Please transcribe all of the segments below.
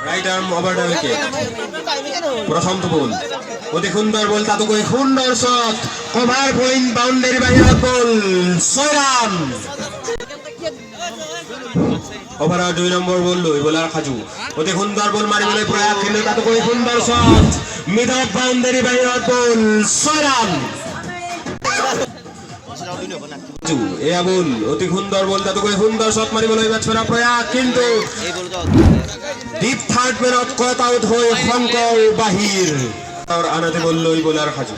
Right arm over the wicket প্ৰথম বল অতি সুন্দৰ বল তাতোকৈ সুন্দৰ শট কভাৰ পইণ্ট বাউণ্ডাৰী বাহিৰত বল 6 ৰান ওভাৰৰ 2 নম্বৰ বল লৈ বলাৰ খাজু অতি সুন্দৰ বল মাৰিবলৈ প্ৰয়াস কিন্তু তাতোকৈ সুন্দৰ শট মিড অফ বাউণ্ডাৰী বাহিৰত বল 6 ৰান এয়া বল অতি সুন্দৰ বল তাতোকৈ সুন্দৰ শট মাৰিবলৈ বেটছমেনৰ প্ৰয়াস কিন্তু ডিপ থাৰ্ড মেনত কট আউট হৈ শংকৰ বাহিৰ আনহাতে বল লৈ bowler Khaju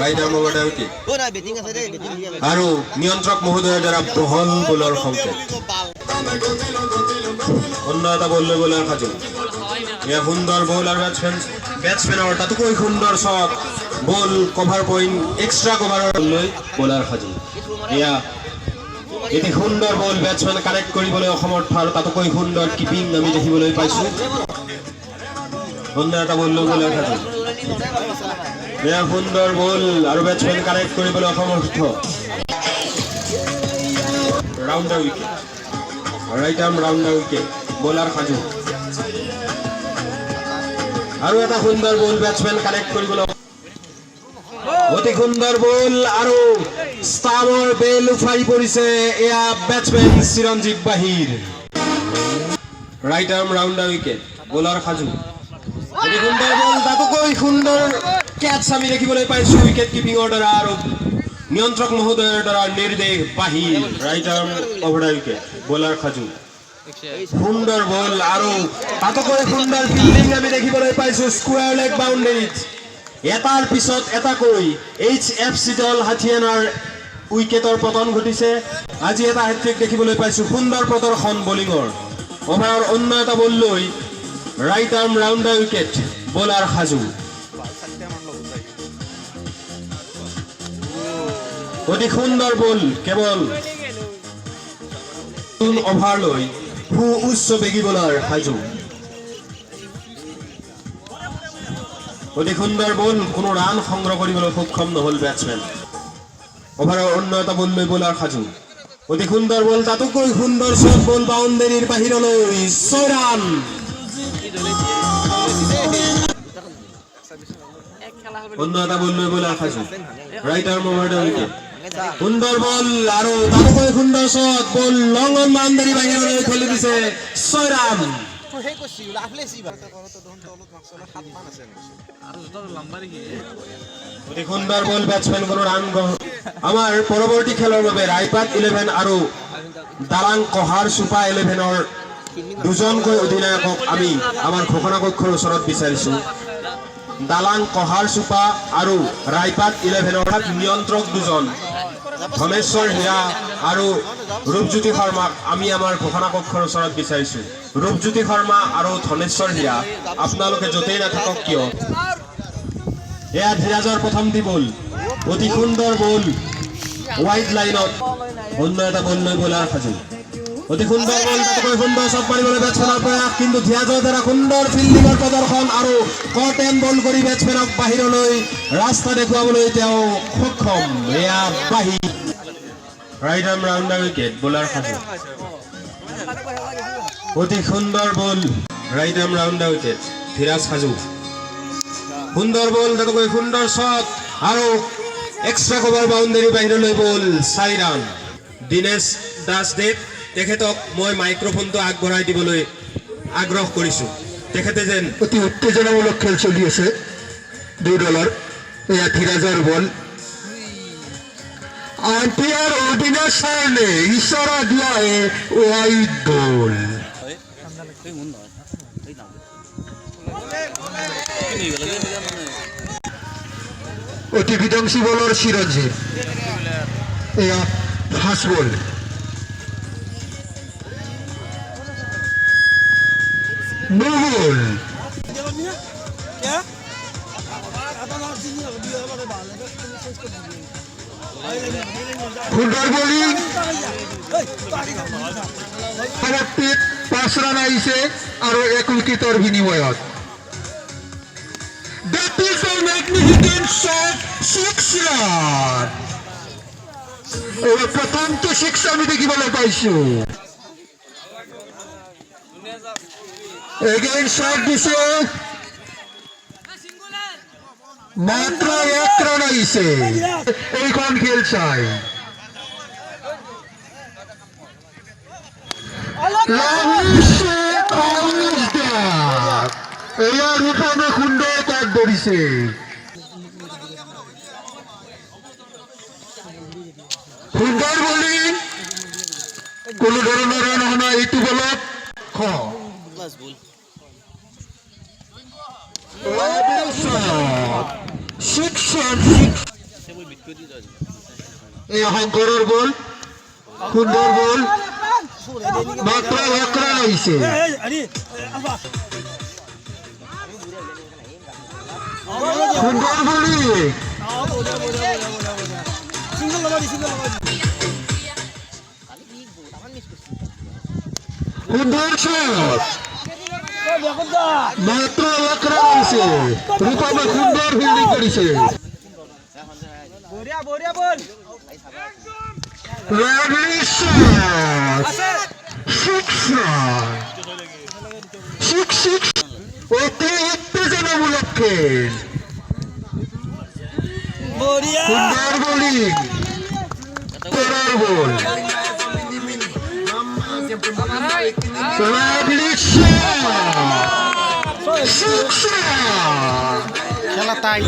right arm over the wicket আৰু নিয়ন্ত্ৰক মহোদয়ৰ দ্বাৰা বহল বলৰ সংকেত অন্য এটা বল লৈ বলাৰ খাজু এয়া সুন্দৰ বল আৰু বেটছমেনৰ তাতোকৈ সুন্দৰ shot ball cover point extra কভাৰৰ লৈ বলাৰ খাজু এয়া এটি সুন্দৰ বল বেটছমেন কানেক্ট কৰিবলৈ অসমৰ্থ আৰু তাতোকৈ সুন্দৰ কিপিং আমি দেখিবলৈ পাইছো অন্য এটা বল লৈ বলাৰ খাজু এয়া সুন্দৰ বল আৰু বেটছমেন কানেক্ট কৰিবলৈ অসমৰ্থ round the wicket right arm round the wicket bowler Khaju আৰু এটা সুন্দৰ বল বেটছমেন কানেক্ট কৰিবলৈ অতি সুন্দৰ বল আৰু ষ্টামৰ বেল উফাৰি পৰিছে এয়া বেটছমেন চিৰঞ্জীৱ বাহিৰ right arm round the wicket bowler Khaju অতি সুন্দৰ বল তাতোকৈ সুন্দৰ কেটছ আমি দেখিবলৈ পাইছো উইকেট কিপিঙৰ দ্বাৰা আৰু নিয়ন্ত্ৰক মহোদয়ৰ দ্বাৰা নিৰ্দেশ বাহিৰ right arm over the wicket bowler Khaju সুন্দৰ বল আৰু তাতোকৈ সুন্দৰ ফিল্ডিং আমি দেখিবলৈ পাইছো স্কোয়াৰ লেগ বাউণ্ডাৰীত এটাৰ পিছত এটাকৈ HFC দল হাথিয়ানাৰ উইকেটৰ পতন ঘটিছে আজি এটা হেট্ৰিক দেখিবলৈ পাইছো সুন্দৰ প্ৰদৰ্শন বলিঙৰ ওভাৰৰ অন্য এটা বল লৈ right arm round the wicket bowler Khaju অতি সুন্দৰ বল কেৱল ওভাৰ লৈ সু উচ্চ বেগী বলাৰ খাজু অতি সুন্দৰ বল কোনো ৰান সংগ্ৰহ কৰিবলৈ সক্ষম নহল বেটছমেন ওভাৰৰ অন্য এটা বল লৈ বলাৰ খাজু অতি সুন্দৰ বল তাতোকৈ সুন্দৰ শট বল বাউণ্ডাৰীৰ বাহিৰলৈ 6 ৰান অন্য এটা বল লৈ bowler Khaju right arm over the wicket সুন্দৰ বল আৰু তাতোকৈ সুন্দৰ shot ball long on boundary বাহিৰলৈ ঠেলি দিছে 6 ৰান অতি সুন্দৰ বল বেটছমেন কোনো ৰান আমাৰ পৰৱৰ্তী খেলৰ বাবে ৰাইপাত 11 আৰু দালাং কহাৰ সুপা 11ৰ দুজনকৈ অধিনায়কক আমি আমাৰ ঘোষণা কক্ষৰ ওচৰত বিচাৰিছো দালাং কহাৰ সুপা আৰু ৰাইপাত 11ৰ নিয়ন্ত্ৰক দুজন ধনেশ্বৰ হীৰা আৰু ৰূপজ্যোতি শৰ্মাক আমি আমাৰ ঘোষণা কক্ষৰ ওচৰত বিচাৰিছো ৰূপজ্যোতি শৰ্মা আৰু ধনেশ্বৰ হীৰা আপোনালোকে য'তেই নাথাকক কিয় এয়া ধীৰাজৰ প্ৰথম দি বল অতি সুন্দৰ বল ৱাইড লাইনত অন্য এটা বল লৈ বলাৰ খাজু অতি সুন্দৰ বল তাতোকৈ সুন্দৰ শট মাৰিবলৈ বেটছমেনৰ প্ৰয়াস কিন্তু ধীৰাজৰ দ্বাৰা সুন্দৰ ফিল্ডিঙৰ প্ৰদৰ্শন আৰু কট এণ্ড বল কৰি বেটছমেনক বাহিৰলৈ ৰাস্তা দেখুৱাবলৈ তেওঁ সক্ষম এয়া বাহিৰ right arm round the wicket bowler Khaju অতি সুন্দৰ ball right arm round the wicket Dhiraj Khaju সুন্দৰ বল তাতোকৈ সুন্দৰ শট আৰু এক্সট্ৰা কভাৰ বাউণ্ডাৰী বাহিৰলৈ বল 4 ৰান দিনেশ দাস দেৱ তেখেতক মই মাইক্ৰফোনটো আগবঢ়াই দিবলৈ আগ্ৰহ কৰিছো তেখেতে যেন অতি উত্তেজনামূলক খেল চলি আছে দুই দলৰ এয়া ধীৰাজৰ বল আম্পায়াৰ অৰ্ডিনেশ্যনে ইশাৰা দিয়া ৱাইড বল অতি বিধ্বংসী বলৰ চিৰঞ্জীৱ এয়া ফাষ্ট বল নো বল সুন্দৰ বলিং 5 ৰান আহিছে আৰু 1 উইকেটৰ বিনিময়ত That is a magnificent shot, 6 runs. প্ৰথমটো ছিক্স আমি দেখিবলৈ পাইছো এগেইন শ্বট দিছে মাত্ৰ 1 ৰান আহিছে এইখন খেল চাই এয়া ৰূপমে সুন্দৰ কাট ধৰিছে সুন্দৰ বলিং কোনো ধৰণৰ ৰান অহা নাই এইটো বলত শংকৰৰ বল সুন্দৰ বল মাত্ৰ 1 ৰান আহিছে সুন্দৰ বলিং সুন্দৰ শট মাত্ৰ 1 ৰান আহিছে ৰূপমে সুন্দৰ ফিল্ডিং কৰিছে Lovely shot! 6 run! 6-6! অতি উত্তেজনামূলক খেল সুন্দৰ বোলিং কৰাৰ বল Lovely shot! 6 run! খেলা তাই